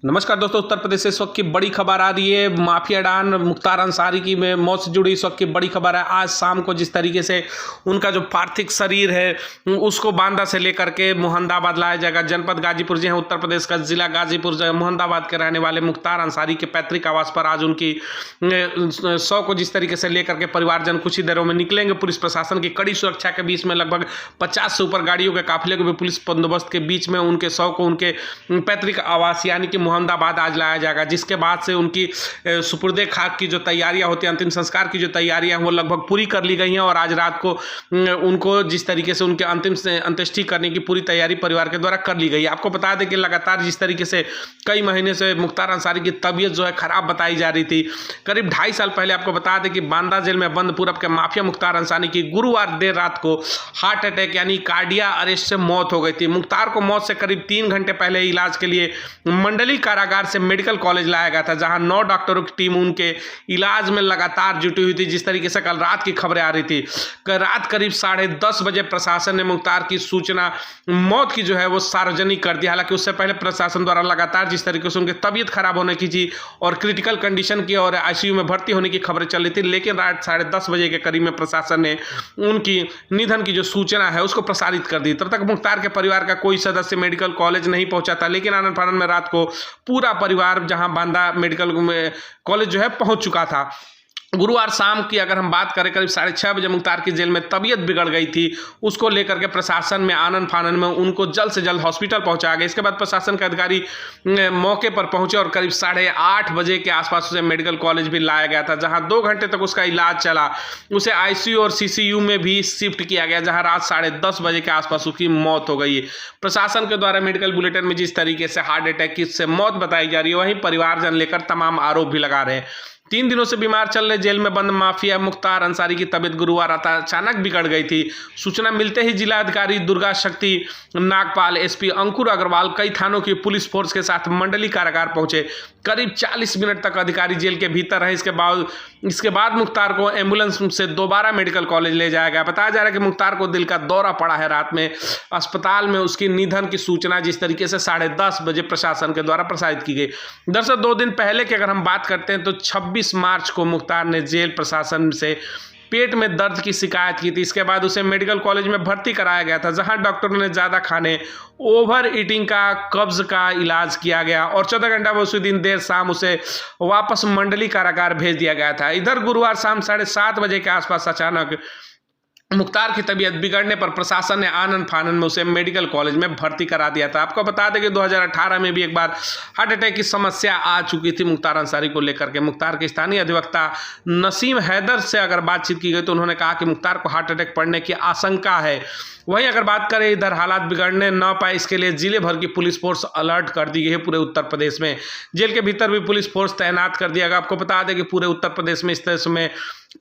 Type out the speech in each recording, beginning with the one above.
नमस्कार दोस्तों, उत्तर प्रदेश से इस वक्त की बड़ी खबर आ रही है। माफिया डॉन मुख्तार अंसारी की मौत से जुड़ी इस वक्त की बड़ी खबर है। आज शाम को जिस तरीके से उनका जो पार्थिव शरीर है उसको बांदा से लेकर के मोहम्मदाबाद लाया जाएगा। जनपद गाजीपुर जो है उत्तर प्रदेश का जिला गाजीपुर जो है मोहम्मदाबाद के रहने वाले मुख्तार अंसारी के पैतृक आवास पर आज उनकी शव को जिस तरीके से लेकर के परिवारजन कुछ ही देरों में निकलेंगे। पुलिस प्रशासन की कड़ी सुरक्षा के बीच में लगभग 50 से ऊपर गाड़ियों के काफिले को भी पुलिस बंदोबस्त के बीच में उनके शव को उनके पैतृक आवास यानी कि मोहम्मदाबाद आज लाया जाएगा। जिसके बाद से उनकी सुपुर्दे खाक की जो तैयारियां होती हैं, अंतिम संस्कार की जो तैयारियां हैं वो लगभग पूरी कर ली गई हैं और आज रात को उनको जिस तरीके से उनके अंतिम से अंत्येष्टि करने की पूरी तैयारी परिवार के द्वारा कर ली गई है। आपको बता दें कि लगातार जिस तरीके से कई महीने से मुख्तार अंसारी की तबीयत जो है खराब बताई जा रही थी। करीब 2.5 साल पहले आपको बता दें कि बांदा जेल में बंद पूरब के माफिया मुख्तार अंसारी की गुरुवार देर रात को हार्ट अटैक यानी कार्डिया अरेस्ट से मौत हो गई थी। मुख्तार को मौत से करीब 3 घंटे पहले इलाज के लिए मंडली कारागार से मेडिकल कॉलेज लाया गया था, जहां 9 डॉक्टरों की टीम उनके इलाज में लगातार जुटी हुई थी। जिस तरीके से कल रात की खबरें आ रही थी, कल रात करीब 10:30 बजे प्रशासन ने मुख्तार की सूचना मौत की जो है वो सार्वजनिक कर दी। हालांकि उससे पहले प्रशासन द्वारा लगातार जिस तरीके से उनकी तबीयत खराब होने की थी और क्रिटिकल कंडीशन की और आईसीयू में भर्ती होने की खबरें चल रही थी, लेकिन रात 10:30 बजे के करीब में प्रशासन ने उनकी निधन की जो सूचना है उसको प्रसारित कर दी। तब तक मुख्तार के परिवार का कोई सदस्य मेडिकल कॉलेज नहीं पहुंचा था, लेकिन आनन फानन में रात को पूरा परिवार जहां बांदा मेडिकल कॉलेज जो है पहुंच चुका था। गुरुवार शाम की अगर हम बात करें, करीब 6:30 बजे मुख्तार की जेल में तबीयत बिगड़ गई थी। उसको लेकर के प्रशासन में आनन फानन में उनको जल्द से जल्द हॉस्पिटल पहुंचाया गया। इसके बाद प्रशासन के अधिकारी मौके पर पहुंचे और करीब 8:30 बजे के आसपास उसे मेडिकल कॉलेज भी लाया गया था, जहां 2 घंटे तक उसका इलाज चला। उसे आईसीयू और सीसीयू में भी शिफ्ट किया गया, जहां रात 10:30 बजे के आसपास उसकी मौत हो गई। प्रशासन के द्वारा मेडिकल बुलेटिन में जिस तरीके से हार्ट अटैक की से मौत बताई जा रही है, वहीं परिवारजन लेकर तमाम आरोप भी लगा रहे हैं। 3 दिनों से बीमार चल रहे जेल में बंद माफिया मुख्तार अंसारी की तबीयत गुरुवार अचानक बिगड़ गई थी। सूचना मिलते ही जिला अधिकारी दुर्गा शक्ति नागपाल, एसपी अंकुर अग्रवाल, कई थानों की पुलिस फोर्स के साथ मंडली कारागार पहुंचे। करीब 40 मिनट तक अधिकारी जेल के भीतर रहे। इसके बाद मुख्तार को एम्बुलेंस से दोबारा मेडिकल कॉलेज ले जाया गया। बताया जा रहा है कि मुख्तार को दिल का दौरा पड़ा है। रात में अस्पताल में उसकी निधन की सूचना जिस तरीके से 10:30 बजे प्रशासन के द्वारा प्रसारित की गई। दरअसल 2 दिन पहले की अगर हम बात करते हैं तो 26 मार्च को मुख्तार ने जेल प्रशासन से पेट में दर्द की शिकायत की थी। इसके बाद उसे मेडिकल कॉलेज में भर्ती कराया गया था, जहां डॉक्टरों ने ज़्यादा खाने, ओवर ईटिंग का, कब्ज का इलाज किया गया और 14 घंटा में उसी दिन देर शाम उसे वापस मंडली कारागार भेज दिया गया था। इधर गुरुवार शाम 7:30 बजे के आसपास अचानक मुख्तार की तबीयत बिगड़ने पर प्रशासन ने आनन फानन में उसे मेडिकल कॉलेज में भर्ती करा दिया था। आपको बता दें कि 2018 में भी एक बार हार्ट अटैक की समस्या आ चुकी थी मुख्तार अंसारी को लेकर के। मुख्तार के स्थानीय अधिवक्ता नसीम हैदर से अगर बातचीत की गई तो उन्होंने कहा कि मुख्तार को हार्ट अटैक पड़ने की आशंका है। वहीं अगर बात करें इधर हालात बिगड़ने न पाए इसके लिए जिले भर की पुलिस फोर्स अलर्ट कर दी गई है। पूरे उत्तर प्रदेश में जेल के भीतर भी पुलिस फोर्स तैनात कर दिया गया। आपको बता दें कि पूरे उत्तर प्रदेश में इस तरह में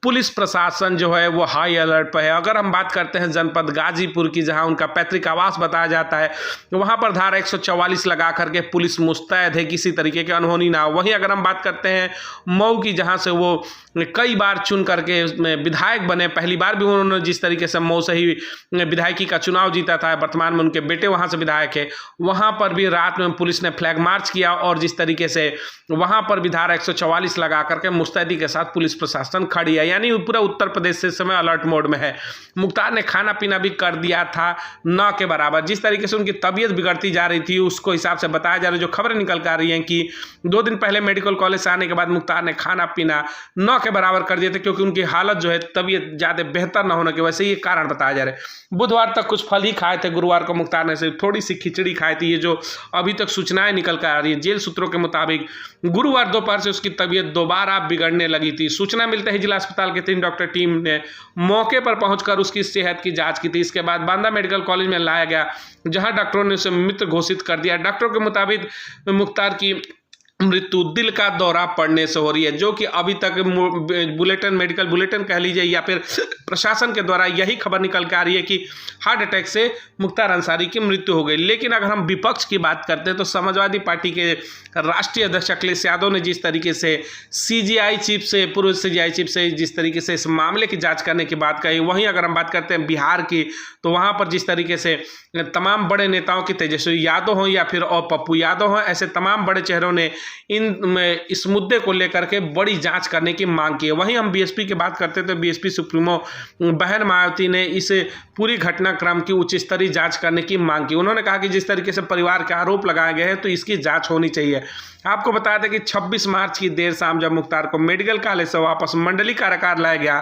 पुलिस प्रशासन जो है वो हाई अलर्ट पर है। अगर हम बात करते हैं जनपद गाजीपुर की, जहां उनका पैतृक आवास बताया जाता है, तो वहां पर धारा 144 लगा करके पुलिस मुस्तैद है, किसी तरीके की अनहोनी ना हो। वहीं अगर हम बात करते हैं मऊ की, जहां से वो कई बार चुन करके विधायक बने, पहली बार भी उन्होंने जिस तरीके से मऊ से ही विधायकी का चुनाव जीता था, वर्तमान में उनके बेटे वहां से विधायक है। वहां पर भी रात में पुलिस ने फ्लैग मार्च किया और जिस तरीके से वहां पर भी धारा 144 लगा करके मुस्तैदी के साथ पुलिस प्रशासन खड़ी है, यानी पूरा उत्तर प्रदेश से समय अलर्ट मोड में है। मुख्तार ने खाना पीना भी कर दिया था न के बराबर। जिस तरीके से उनकी तबीयत बिगड़ती जा रही थी उसको हिसाब से बताया जा रहा है, जो खबरें निकल कर आ रही हैं कि 2 दिन पहले मेडिकल कॉलेज से आने के बाद मुख्तार ने खाना पीना न के बराबर कर दिए थे, क्योंकि उनकी हालत जो है तबीयत ज़्यादा बेहतर न होने की वजह से ये कारण बताया जा रहा है। बुधवार तक कुछ फल ही खाए थे, गुरुवार को मुख्तार ने सिर्फ थोड़ी सी खिचड़ी खाई थी। ये जो अभी तक सूचनाएं निकल कर आ रही है जेल सूत्रों के मुताबिक, गुरुवार दोपहर से उसकी तबीयत दोबारा बिगड़ने लगी थी। सूचना मिलते ही जिला अस्पताल के 3 डॉक्टर टीम ने मौके पर पहुंचकर उसकी सेहत की जांच की थी। इसके बाद बांदा मेडिकल कॉलेज में लाया गया, जहां डॉक्टरों ने उसे मृत घोषित कर दिया। डॉक्टरों के मुताबिक मुख्तार की मृत्यु दिल का दौरा पड़ने से हो रही है, जो कि अभी तक बुलेटिन, मेडिकल बुलेटिन कह लीजिए या फिर प्रशासन के द्वारा यही खबर निकल के आ रही है कि हार्ट अटैक से मुख्तार अंसारी की मृत्यु हो गई। लेकिन अगर हम विपक्ष की बात करते हैं तो समाजवादी पार्टी के राष्ट्रीय अध्यक्ष अखिलेश यादव ने जिस तरीके से पूर्व सीजीआई चीफ से जिस तरीके से इस मामले की जांच करने की बात कही, वहीं अगर हम बात करते हैं बिहार की, तो वहां पर जिस तरीके से तमाम बड़े नेताओं की, तेजस्वी यादव हों या फिर और पप्पू यादव हों, ऐसे तमाम बड़े चेहरों ने इस मुद्दे को लेकर के बड़ी जांच करने की मांग की है। वहीं हम बीएसपी की बात करते थे, बीएसपी सुप्रीमो बहन मायावती ने इस पूरी घटनाक्रम की उच्च स्तरीय जांच करने की मांग की। उन्होंने कहा कि जिस तरीके से परिवार के आरोप लगाए गए हैं तो इसकी जांच होनी चाहिए। आपको बता दें कि 26 मार्च की देर शाम जब मुख्तार को मेडिकल कॉलेज से वापस मंडली कारागार लाया गया,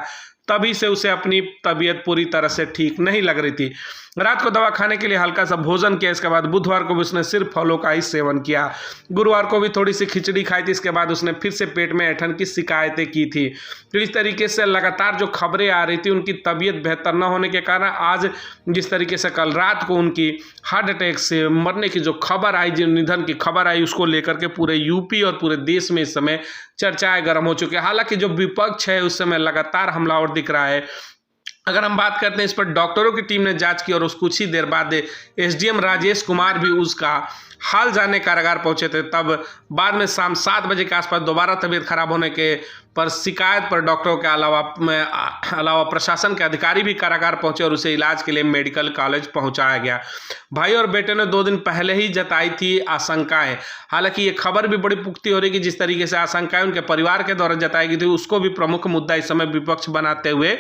तभी से उसे अपनी तबीयत पूरी तरह से ठीक नहीं लग रही थी। रात को दवा खाने के लिए हल्का सा भोजन किया, इसके बाद बुधवार को भी उसने सिर्फ फलों का ही सेवन किया। गुरुवार को भी थोड़ी सी खिचड़ी खाई थी, इसके बाद उसने फिर से पेट में ऐंठन की शिकायतें की थी। तो इस तरीके से लगातार जो खबरें आ रही थी, उनकी तबीयत बेहतर न होने के कारण आज जिस तरीके से कल रात को उनकी हार्ट अटैक से मरने की जो खबर आई, जो निधन की खबर आई, उसको लेकर के पूरे यूपी और पूरे देश में इस समय चर्चाएं गर्म हो चुकी है। हालांकि जो विपक्ष है उस समय लगातार हमलावर दिख रहा है। अगर हम बात करते हैं, इस पर डॉक्टरों की टीम ने जांच की और उस कुछ ही देर बाद एसडीएम राजेश कुमार भी उसका हाल जानने कारागार पहुंचे थे। तब बाद में शाम 7 बजे के आसपास दोबारा तबीयत खराब होने के पर शिकायत पर डॉक्टरों के अलावा प्रशासन के अधिकारी भी कारागार पहुंचे और उसे इलाज के लिए मेडिकल कॉलेज पहुंचाया गया। भाई और बेटे ने 2 दिन पहले ही जताई थी आशंकाएं। हालांकि ये खबर भी बड़ी पुख्ती हो रही कि जिस तरीके से आशंकाएं उनके परिवार के द्वारा जताई गई थी, उसको भी प्रमुख मुद्दा इस समय विपक्ष बनाते हुए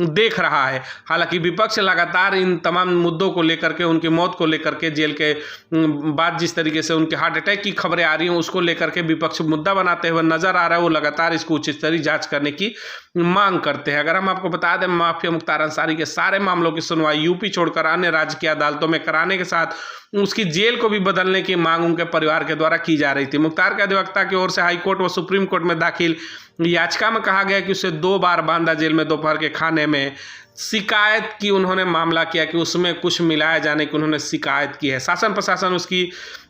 देख रहा है। हालांकि विपक्ष लगातार इन तमाम मुद्दों को लेकर के, उनकी मौत को लेकर के, जेल के बाद जिस तरीके से उनके हार्ट अटैक की खबरें आ रही हैं, उसको लेकर के विपक्ष मुद्दा बनाते हुए नजर आ रहा है। वो लगातार इसको उच्च स्तरीय जांच करने की मांग करते हैं। अगर हम आपको बता दें, माफिया मुख्तार अंसारी के सारे मामलों की सुनवाई यूपी छोड़कर अन्य राज्य की अदालतों में कराने के साथ उसकी जेल को भी बदलने की मांग उनके परिवार के द्वारा की जा रही थी। मुख्तार के अधिवक्ता की ओर से हाई कोर्ट व सुप्रीम कोर्ट में दाखिल याचिका में कहा गया कि उसे 2 बार बांदा जेल में दोपहर के खाने में शिकायत की उन्होंने मामला किया कि उसमें कुछ मिलाया जाने की उन्होंने शिकायत की है। शासन प्रशासन उसकी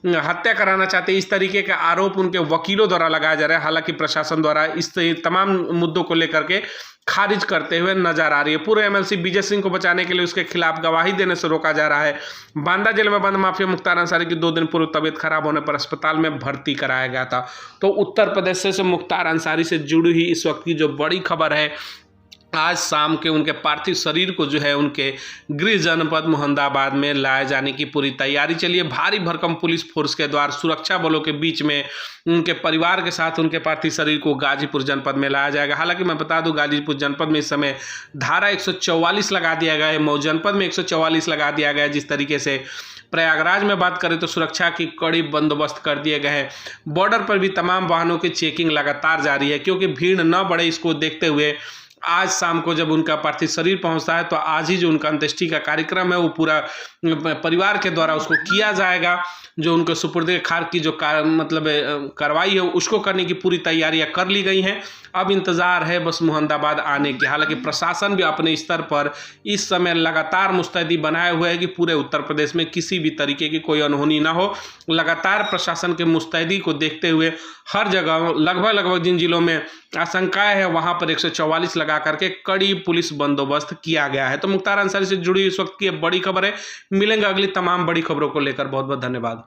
हत्या कराना चाहते, इस तरीके का आरोप उनके वकीलों द्वारा लगाया जा रहा है। हालांकि प्रशासन द्वारा इस तमाम मुद्दों को लेकर के खारिज करते हुए नजर आ रही है। पूर्व एमएलसी विजय सिंह को बचाने के लिए उसके खिलाफ गवाही देने से रोका जा रहा है। बांदा जेल में बंद माफिया मुख्तार अंसारी की 2 दिन पूर्व तबीयत खराब होने पर अस्पताल में भर्ती कराया गया था। तो उत्तर प्रदेश से मुख्तार अंसारी से जुड़ी हुई इस वक्त की जो बड़ी खबर है, आज शाम के उनके पार्थिव शरीर को जो है उनके गृह जनपद मुहम्मदाबाद में लाए जाने की पूरी तैयारी चलिए। भारी भरकम पुलिस फोर्स के द्वारा सुरक्षा बलों के बीच में उनके परिवार के साथ उनके पार्थिव शरीर को गाजीपुर जनपद में लाया जाएगा। हालांकि मैं बता दूं, गाजीपुर जनपद में इस समय धारा 144 लगा दिया गया है, मऊ जनपद में 144 लगा दिया गया है। जिस तरीके से प्रयागराज में बात करें तो सुरक्षा की कड़ी बंदोबस्त कर दिए गए हैं। बॉर्डर पर भी तमाम वाहनों की चेकिंग लगातार जारी है, क्योंकि भीड़ न बढ़े, इसको देखते हुए आज शाम को जब उनका पार्थिव शरीर पहुंचता है तो आज ही जो उनका अंत्येष्टि का कार्यक्रम है वो पूरा परिवार के द्वारा उसको किया जाएगा। जो उनको सुपुर्द खाक की जो कार्रवाई है उसको करने की पूरी तैयारियां कर ली गई हैं। अब इंतजार है बस मुहम्मदाबाद आने की। हालांकि प्रशासन भी अपने स्तर पर इस समय लगातार मुस्तैदी बनाए हुए है कि पूरे उत्तर प्रदेश में किसी भी तरीके की कोई अनहोनी ना हो। लगातार प्रशासन के मुस्तैदी को देखते हुए हर जगह लगभग जिन जिलों में आशंकाएं है वहां पर 144 लगा करके कड़ी पुलिस बंदोबस्त किया गया है। तो मुख्तार अंसारी से जुड़ी इस वक्त की बड़ी खबर है। मिलेंगे अगली तमाम बड़ी खबरों को लेकर। बहुत बहुत धन्यवाद।